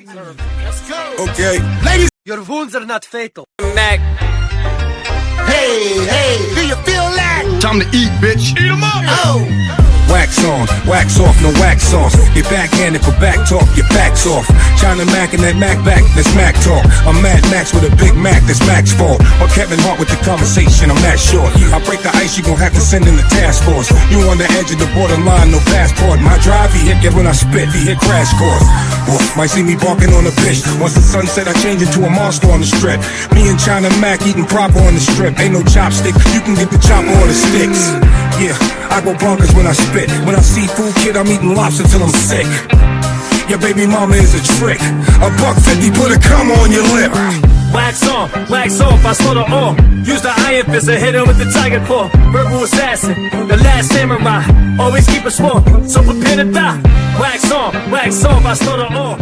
Let's go. Okay. Ladies, Your wounds are not fatal. Mac. hey, do you feel that? Time to eat, bitch. Eat 'em up. Oh. Wax on, wax off, no wax sauce. Get backhanded for back talk, your backs off. China Mac and that Mac back, that's Mac talk. I'm Mad Max with a Big Mac, that's Mac's fault. Or Kevin Hart with the conversation, I'm that short. I break the ice, you gon' have to send in the task force. You on the edge of the borderline, no passport. My drive, he hit when I spit, he hit crash course. Might see me barking on the bitch. Once the sun set, I change into a monster on the strip. Me and China Mac eating proper on the strip. Ain't no chopstick, you can get the chopper or the sticks. Yeah, I go bonkers when I spit. When I see food, kid, I'm eating lobster till I'm sick. Your baby mama is a trick. $1.50, put a cum on your lip. Wax on, wax off, I slaughter all. Use the iron fist and hit him with the tiger claw. Verbal assassin, the last samurai. Always keep a sword, so prepare to die. Wax on, wax off, I slaughter all.